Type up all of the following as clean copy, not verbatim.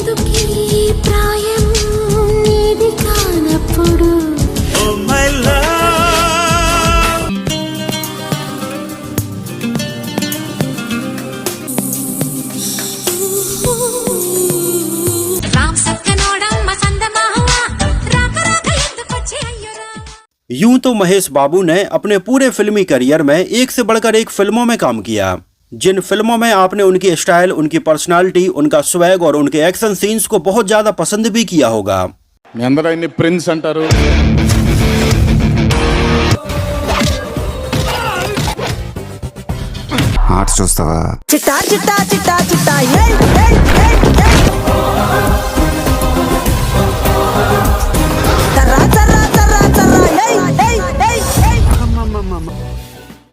ఎందుకీ ప్రాయం నీది కానప్పుడు Oh my love. రామ్ సక్కనోడమ్మ సందమాహ రాక రాక ఎందుకొచ్చి అయ్యోరా। यूं तो महेश बाबू ने अपने पूरे फिल्मी करियर में एक से बढ़कर एक फिल्मों में काम किया। जिन फिल्मों में आपने उनकी स्टाइल, उनकी पर्सनालिटी, उनका स्वैग और उनके एक्शन सीन्स को बहुत ज्यादा पसंद भी किया होगा। మీ అందరూ ఆయన్ని ప్రిన్స్ అంటారు. ఆర్ట్స్ చూస్తావా? చిట్టా చిట్టా చిట్టా చిట్టా ఏయ్ ఏయ్ ఏయ్ ఏయ్ తర్రా తర్రా తర్రా తర్రా ఏయ్ ఏయ్ ఏయ్ ఏయ్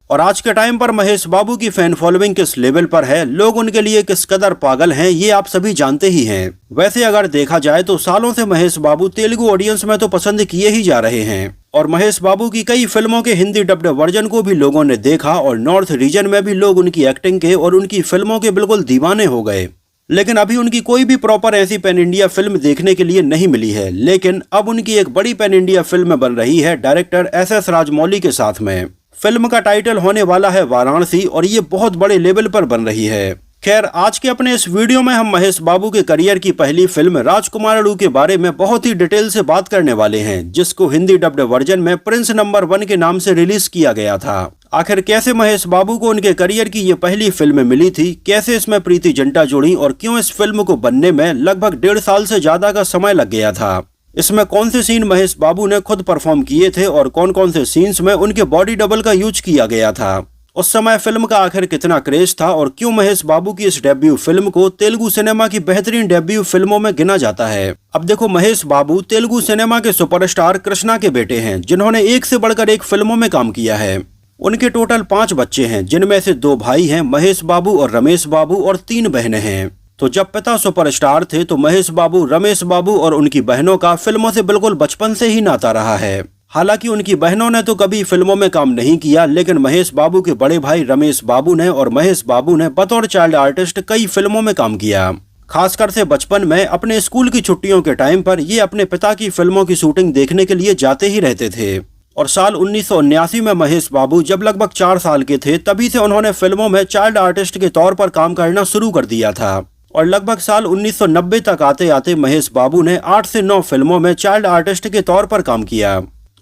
और आज के टाइम पर महेश बाबू की फैन फॉलोइंग किस लेवल पर है, लोग उनके लिए किस कदर पागल हैं, ये आप सभी जानते ही हैं। वैसे अगर देखा जाए तो सालों से महेश बाबू तेलुगु ऑडियंस में तो पसंद किए ही जा रहे हैं और महेश बाबू की कई फिल्मों के हिंदी डब्ड वर्जन को भी लोगों ने देखा और नॉर्थ रीजन में भी लोग उनकी एक्टिंग के और उनकी फिल्मों के बिल्कुल दीवाने हो गए। लेकिन अभी उनकी कोई भी प्रॉपर ऐसी पैन इंडिया फिल्म देखने के लिए नहीं मिली है। लेकिन अब उनकी एक बड़ी पैन इंडिया फिल्म बन रही है डायरेक्टर SS राजमौली के साथ में। फिल्म का टाइटल होने वाला है वाराणसी और ये बहुत बड़े लेवल पर बन रही है। खैर, आज के अपने इस वीडियो में हम महेश बाबू के करियर की पहली फिल्म राजकुमारलू के बारे में बहुत ही डिटेल से बात करने वाले हैं, जिसको हिंदी डब्ड वर्जन में प्रिंस नंबर 1 के नाम से रिलीज किया गया था। आखिर कैसे महेश बाबू को उनके करियर की ये पहली फिल्म मिली थी, कैसे इसमें प्रीति जिंटा जुड़ी और क्यों इस फिल्म को बनने में लगभग 1.5 साल से ज्यादा का समय लग गया था, इसमें कौन से सीन महेश बाबू ने खुद परफॉर्म किए थे और कौन कौन से सीन्स में उनके बॉडी डबल का यूज किया गया था, उस समय फिल्म का आखिर कितना क्रेज था और क्यों महेश बाबू की इस डेब्यू फिल्म को तेलुगु सिनेमा की बेहतरीन डेब्यू फिल्मों में गिना जाता है। अब देखो, महेश बाबू तेलुगु सिनेमा के सुपरस्टार कृष्णा के बेटे हैं, जिन्होंने एक से बढ़कर एक फिल्मों में काम किया है। उनके टोटल 5 बच्चे हैं, जिनमें से 2 भाई हैं, महेश बाबू और रमेश बाबू, और 3 बहनें हैं। तो जब पिता सुपरस्टार थे तो महेश बाबू, रमेश बाबू और उनकी बहनों का फिल्मों से बिल्कुल बचपन से ही नाता रहा है। हालांकि उनकी बहनों ने तो कभी फिल्मों में काम नहीं किया, लेकिन महेश बाबू के बड़े भाई रमेश बाबू ने और महेश बाबू ने बतौर चाइल्ड आर्टिस्ट कई फिल्मों में काम किया। खासकर से बचपन में अपने स्कूल की छुट्टियों के टाइम पर ये अपने पिता की फिल्मों की शूटिंग देखने के लिए जाते ही रहते थे। और साल 1979 में महेश बाबू जब लगभग 4 साल के थे, तभी से उन्होंने फिल्मों में चाइल्ड आर्टिस्ट के तौर पर काम करना शुरू कर दिया था। और लगभग साल 1990 तक आते आते महेश बाबू ने 8 से 9 फिल्मों में चाइल्ड आर्टिस्ट के तौर पर काम किया।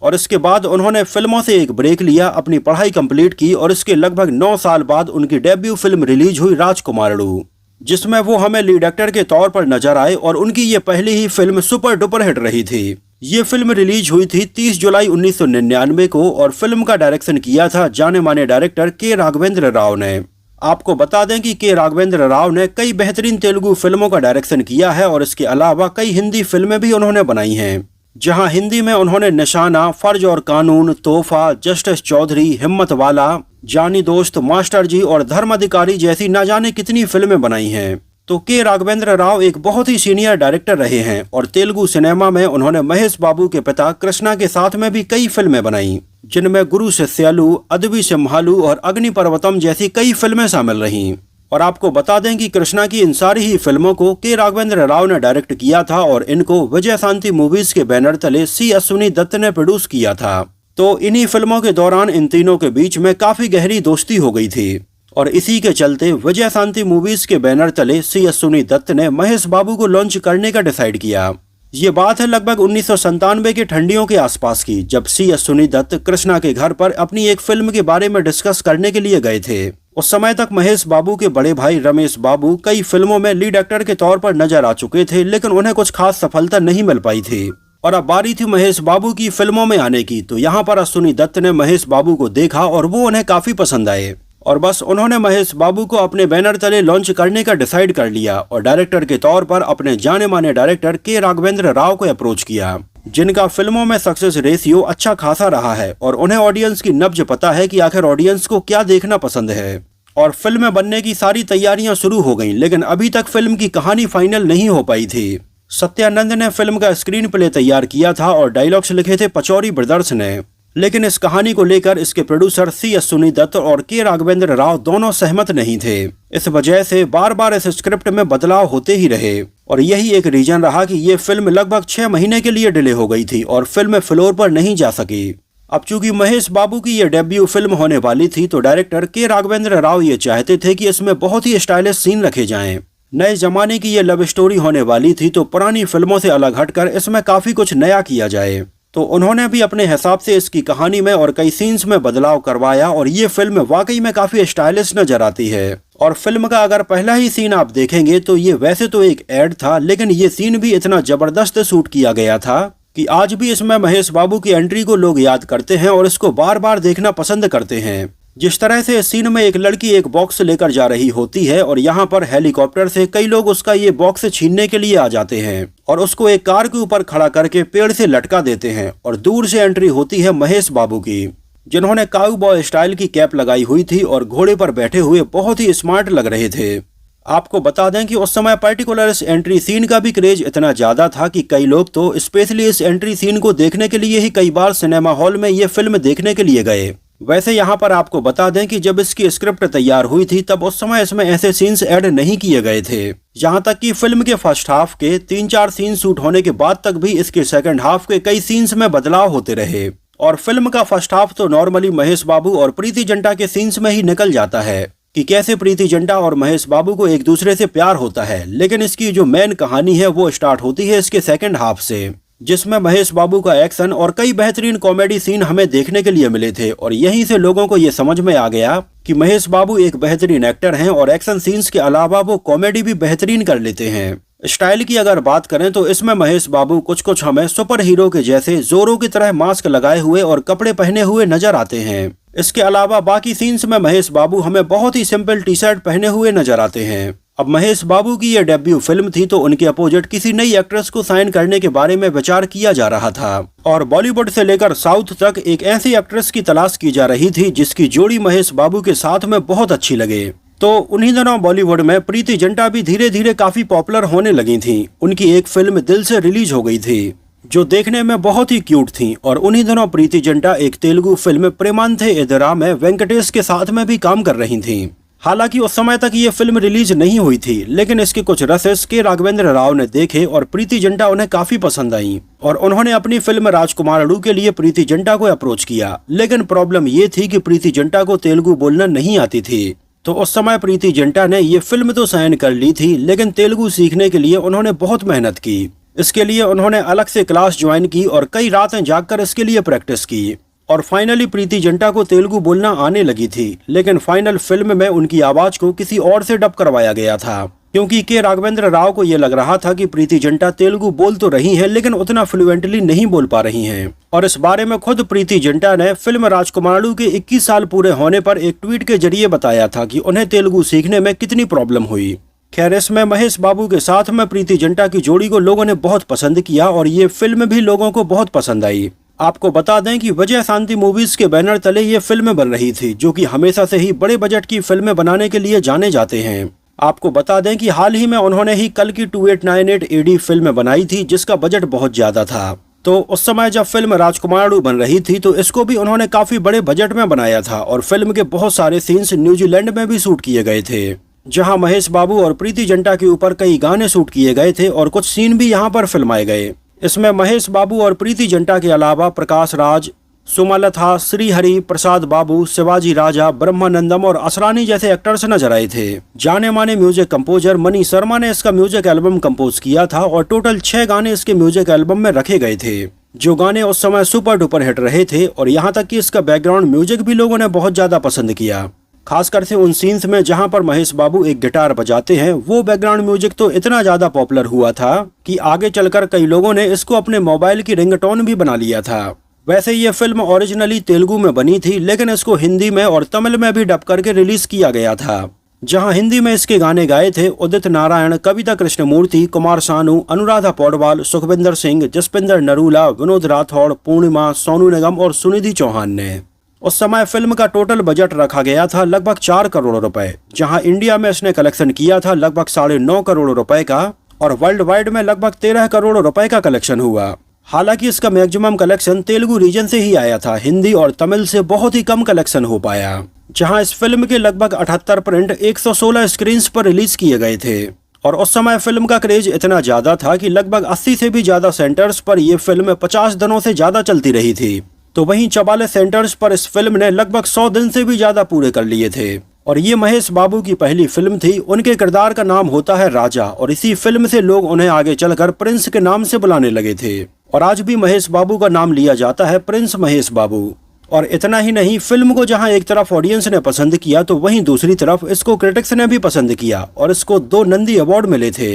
और इसके बाद उन्होंने फिल्मों से एक ब्रेक लिया, अपनी पढ़ाई कंप्लीट की और इसके लगभग 9 साल बाद उनकी डेब्यू फिल्म रिलीज हुई राजकुमारलू, जिसमें वो हमें लीड एक्टर के तौर पर नजर आए और उनकी ये पहली ही फिल्म सुपर डुपर हिट रही थी। ये फिल्म रिलीज हुई थी 30 जुलाई 1999 को और फिल्म का डायरेक्शन किया था जाने माने डायरेक्टर के राघवेंद्र राव ने। आपको बता दें कि के राघवेंद्र राव ने कई बेहतरीन तेलुगु फिल्मों का डायरेक्शन किया है और इसके अलावा कई हिंदी फिल्में भी उन्होंने बनाई हैं, जहां हिंदी में उन्होंने निशाना, फर्ज और कानून, तोहफा, जस्टिस चौधरी, हिम्मत वाला, जानी दोस्त, मास्टर जी और धर्म अधिकारी जैसी ना जाने कितनी फिल्में बनाई हैं। तो के राघवेंद्र राव एक बहुत ही सीनियर डायरेक्टर रहे हैं और तेलुगु सिनेमा में उन्होंने महेश बाबू के पिता कृष्णा के साथ में भी कई फिल्में बनाई, जिनमें गुरु शिष्यालु, अदबी सिम्हालू और अग्नि पर्वतम जैसी कई फिल्में शामिल रहीं। और आपको बता दें कि कृष्णा की इन सारी ही फिल्मों को के राघवेंद्र राव ने डायरेक्ट किया था और इनको विजय शांति मूवीज के बैनर तले C अश्विनी दत्त ने प्रोड्यूस किया था। तो इन्हीं फिल्मों के दौरान इन तीनों के बीच में काफी गहरी दोस्ती हो गई थी और इसी के चलते विजय शांति मूवीज के बैनर तले C अश्विनी दत्त ने महेश बाबू को लॉन्च करने का डिसाइड किया। ये बात है लगभग 1997 के ठंडियों के आसपास की, जब C अश्विनी दत्त कृष्णा के घर पर अपनी एक फिल्म के बारे में डिस्कस करने के लिए गए थे। उस समय तक महेश बाबू के बड़े भाई रमेश बाबू कई फिल्मों में लीड एक्टर के तौर पर नजर आ चुके थे, लेकिन उन्हें कुछ खास सफलता नहीं मिल पाई थी। और अब बारी थी महेश बाबू की फिल्मों में आने की। तो यहाँ पर अश्विनी दत्त ने महेश बाबू को देखा और वो उन्हें काफी पसंद आए और बस उन्होंने महेश बाबू को अपने बैनर तले लॉन्च करने का डिसाइड कर लिया और डायरेक्टर के तौर पर अपने जाने माने डायरेक्टर के राघवेंद्र राव को अप्रोच किया, जिनका फिल्मों में सक्सेस रेशियो अच्छा खासा रहा है और उन्हें ऑडियंस की नब्ज पता है कि आखिर ऑडियंस को क्या देखना पसंद है। और फिल्म बनने की सारी तैयारियां शुरू हो गईं, लेकिन अभी तक फिल्म की कहानी फाइनल नहीं हो पाई थी। सत्यानंद ने फिल्म का स्क्रीन प्ले तैयार किया था और डायलॉग्स लिखे थे पचौरी ब्रदर्स ने। लेकिन इस कहानी को लेकर इसके प्रोड्यूसर CS सुनी दत्त और के राघवेंद्र राव दोनों सहमत नहीं थे। इस वजह से बार बार इस स्क्रिप्ट में बदलाव होते ही रहे और यही एक रीजन रहा कि ये फिल्म लगभग 6 महीने के लिए डिले हो गई थी और फिल्म फ्लोर पर नहीं जा सकी। अब चूंकि महेश बाबू की ये डेब्यू फिल्म होने वाली थी तो डायरेक्टर के राघवेंद्र राव ये चाहते थे कि इसमें बहुत ही स्टाइलिश सीन रखे जाएं। नए जमाने की ये लव स्टोरी होने वाली थी तो पुरानी फिल्मों से अलग हटकर इसमें काफी कुछ नया किया जाए। तो उन्होंने भी अपने हिसाब से इसकी कहानी में और कई सीन्स में बदलाव करवाया और ये फिल्म वाकई में काफी स्टाइलिश नजर आती है। और फिल्म का अगर पहला ही सीन आप देखेंगे तो ये वैसे तो एक एड था, लेकिन ये सीन भी इतना जबरदस्त शूट किया गया था कि आज भी इसमें महेश बाबू की एंट्री को लोग याद करते हैं और इसको बार बार देखना पसंद करते हैं। जिस तरह से इस सीन में एक लड़की एक बॉक्स लेकर जा रही होती है और यहाँ पर हेलीकॉप्टर से कई लोग उसका ये बॉक्स छीनने के लिए आ जाते हैं और उसको एक कार के ऊपर खड़ा करके पेड़ से लटका देते हैं और दूर से एंट्री होती है महेश बाबू की, जिन्होंने काउबॉय स्टाइल की कैप लगाई हुई थी और घोड़े पर बैठे हुए बहुत ही स्मार्ट लग रहे थे। आपको बता दें कि उस समय पर्टिकुलर इस एंट्री सीन का भी क्रेज इतना ज्यादा था कि कई लोग तो स्पेशली इस एंट्री सीन को देखने के लिए ही कई बार सिनेमा हॉल में ये फिल्म देखने के लिए गए। वैसे यहाँ पर आपको बता दें कि जब इसकी स्क्रिप्ट तैयार हुई थी तब उस समय इसमें ऐसे सीन्स ऐड नहीं किए गए थे। यहाँ तक कि फिल्म के फर्स्ट हाफ के 3-4 सीन शूट होने के बाद तक भी इसके सेकंड हाफ के कई सीन्स में बदलाव होते रहे और फिल्म का फर्स्ट हाफ तो नॉर्मली महेश बाबू और प्रीति जिंटा के सीन्स में ही निकल जाता है कि कैसे प्रीति जिंटा और महेश बाबू को एक दूसरे से प्यार होता है। लेकिन इसकी जो मेन कहानी है वो स्टार्ट होती है इसके सेकंड हाफ से, जिसमें महेश बाबू का एक्शन और कई बेहतरीन कॉमेडी सीन हमें देखने के लिए मिले थे और यहीं से लोगों को ये समझ में आ गया कि महेश बाबू एक बेहतरीन एक्टर हैं और एक्शन सीन्स के अलावा वो कॉमेडी भी बेहतरीन कर लेते हैं। स्टाइल की अगर बात करें तो इसमें महेश बाबू कुछ हमें सुपर हीरो के जैसे जोरों की तरह मास्क लगाए हुए और कपड़े पहने हुए नजर आते हैं। इसके अलावा बाकी सीन्स में महेश बाबू हमें बहुत ही सिंपल टी शर्ट पहने हुए नजर आते हैं। अब महेश बाबू की यह डेब्यू फिल्म थी तो उनके अपोजिट किसी नई एक्ट्रेस को साइन करने के बारे में विचार किया जा रहा था और बॉलीवुड से लेकर साउथ तक एक ऐसी एक्ट्रेस की तलाश की जा रही थी जिसकी जोड़ी महेश बाबू के साथ में बहुत अच्छी लगे। तो उन्हीं दिनों बॉलीवुड में प्रीति जिंटा भी धीरे धीरे काफी पॉपुलर होने लगी थी। उनकी एक फिल्म दिल से रिलीज हो गई थी जो देखने में बहुत ही क्यूट थी और उन्हीं दिनों प्रीति जिंटा एक तेलुगु फिल्म प्रेमांथे एदरा में वेंकटेश के साथ में भी काम कर रही थी। हालांकि उस समय तक ये फिल्म रिलीज नहीं हुई थी, लेकिन इसके कुछ रसेस के राघवेंद्र राव ने देखे और प्रीति जिंटा उन्हें काफी पसंद आई और उन्होंने अपनी फिल्म राजकुमारडू के लिए प्रीति जिंटा को अप्रोच किया। लेकिन प्रॉब्लम ये थी कि प्रीति जिंटा को तेलुगु बोलना नहीं आती थी। तो उस समय प्रीति जिंटा ने ये फिल्म तो साइन कर ली थी, लेकिन तेलुगु सीखने के लिए उन्होंने बहुत मेहनत की। इसके लिए उन्होंने अलग से क्लास ज्वाइन की और कई रातें जागकर इसके लिए प्रैक्टिस की और फाइनली प्रीति जिंटा को तेलुगु बोलना आने लगी थी। लेकिन फाइनल फिल्म में उनकी आवाज को किसी और से डब करवाया गया था क्योंकि के राघवेंद्र राव को यह लग रहा था कि प्रीति जिंटा तेलुगु बोल तो रही हैं लेकिन उतना फ्लुएंटली नहीं बोल पा रही हैं। और इस बारे में खुद प्रीति जिंटा ने फिल्म राजकुमारडू के 21 साल पूरे होने पर एक ट्वीट के जरिए बताया था कि उन्हें तेलुगु सीखने में कितनी प्रॉब्लम हुई। खैर, इसमें महेश बाबू के साथ में प्रीति जिंटा की जोड़ी को लोगों ने बहुत पसंद किया और ये फिल्म भी लोगों को बहुत पसंद आई। आपको बता दें कि विजय शांति मूवीज के बैनर तले ये फिल्म बन रही थी, जो कि हमेशा से ही बड़े बजट की फिल्में बनाने के लिए जाने जाते हैं। आपको बता दें कि हाल ही में उन्होंने ही कल की 2898 AD फिल्म बनाई थी जिसका बजट बहुत ज्यादा था। तो उस समय जब फिल्म राजकुमारडू बन रही थी तो इसको भी उन्होंने काफी बड़े बजट में बनाया था और फिल्म के बहुत सारे सीन्स न्यूजीलैंड में भी शूट किए गए थे, जहां महेश बाबू और प्रीति जिंटा के ऊपर कई गाने शूट किए गए थे और कुछ सीन भी यहां पर फिल्माए गए। इसमें महेश बाबू और प्रीति जिंटा के अलावा प्रकाश राज, सुमलता, श्रीहरि प्रसाद बाबू, शिवाजी राजा, ब्रह्मानंदम और असरानी जैसे एक्टर्स नजर आए थे। जाने माने म्यूजिक कंपोजर मनी शर्मा ने इसका म्यूजिक एल्बम कंपोज किया था और टोटल 6 गाने इसके म्यूजिक एल्बम में रखे गए थे, जो गाने उस समय सुपर डुपर हिट रहे थे। और यहाँ तक कि इसका बैकग्राउंड म्यूजिक भी लोगों ने बहुत ज्यादा पसंद किया, खासकर से उन सीन्स में जहां पर महेश बाबू एक गिटार बजाते हैं। वो बैकग्राउंड म्यूजिक तो इतना ज्यादा पॉपुलर हुआ था कि आगे चलकर कई लोगों ने इसको अपने मोबाइल की रिंगटोन भी बना लिया था। वैसे ये फिल्म ओरिजिनली तेलुगु में बनी थी, लेकिन इसको हिंदी में और तमिल में भी डब करके रिलीज किया गया था, जहां हिंदी में इसके गाने गाए थे उदित नारायण, कविता कृष्णमूर्ति, कुमार सानू, अनुराधा पौडवाल, सुखविंदर सिंह, जसपिंदर नरूला, विनोद राठौड़, पूर्णिमा, सोनू निगम और सुनिधि चौहान ने। उस समय फिल्म का टोटल बजट रखा गया था लगभग 4 करोड़ रुपए, जहां इंडिया में इसने कलेक्शन किया था लगभग 9.5 करोड़ रुपए का और वर्ल्ड वाइड में लगभग 13 करोड़ रुपए का कलेक्शन हुआ। हालांकि इसका मैक्सिमम कलेक्शन तेलुगु रीजन से ही आया था, हिंदी और तमिल से बहुत ही कम कलेक्शन हो पाया। जहां इस फिल्म के लगभग 78 प्रिंट 116 स्क्रीन पर रिलीज किए गए थे और उस समय फिल्म का क्रेज इतना ज्यादा था कि लगभग 80 से भी ज्यादा सेंटर्स पर यह फिल्म 50 दिनों से ज्यादा चलती रही थी। तो वहीं 44 सेंटर्स पर इस फिल्म ने लगभग 100 दिन से भी ज्यादा पूरे कर लिए थे और ये महेश बाबू की पहली फिल्म थी। उनके किरदार का नाम होता है राजा और इसी फिल्म से लोग उन्हें आगे चलकर प्रिंस के नाम से बुलाने लगे थे और आज भी महेश बाबू का नाम लिया जाता है प्रिंस महेश बाबू। और इतना ही नहीं, फिल्म को जहां एक तरफ ऑडियंस ने पसंद किया तो वहीं दूसरी तरफ इसको क्रिटिक्स ने भी पसंद किया और इसको 2 नंदी अवार्ड मिले थे।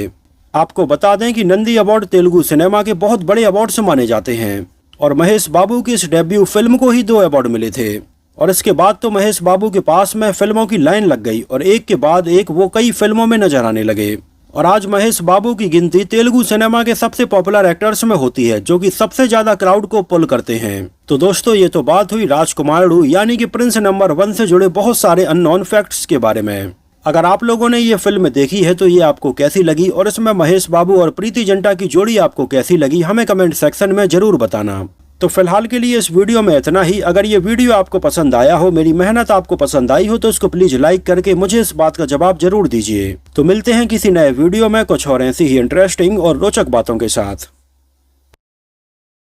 आपको बता दें कि नंदी अवार्ड तेलुगु सिनेमा के बहुत बड़े अवार्ड से माने जाते हैं और महेश बाबू की इस डेब्यू फिल्म को ही 2 अवार्ड मिले थे और इसके बाद तो महेश बाबू के पास में फिल्मों की लाइन लग गई और एक के बाद एक वो कई फिल्मों में नजर आने लगे और आज महेश बाबू की गिनती तेलुगु सिनेमा के सबसे पॉपुलर एक्टर्स में होती है, जो कि सबसे ज्यादा क्राउड को पुल करते हैं। तो दोस्तों, ये तो बात हुई राजकुमारुडु यानी कि प्रिंस नंबर 1 से जुड़े बहुत सारे अननोन फैक्ट्स के बारे में। अगर आप लोगों ने ये फिल्म देखी है तो ये आपको कैसी लगी और इसमें महेश बाबू और प्रीति जिंटा की जोड़ी आपको कैसी लगी, हमें कमेंट सेक्शन में जरूर बताना। तो फिलहाल के लिए इस वीडियो में इतना ही। अगर ये वीडियो आपको पसंद आया हो, मेरी मेहनत आपको पसंद आई हो तो इसको प्लीज लाइक करके मुझे इस बात का जवाब जरूर दीजिए। तो मिलते हैं किसी नए वीडियो में कुछ और ऐसी ही इंटरेस्टिंग और रोचक बातों के साथ।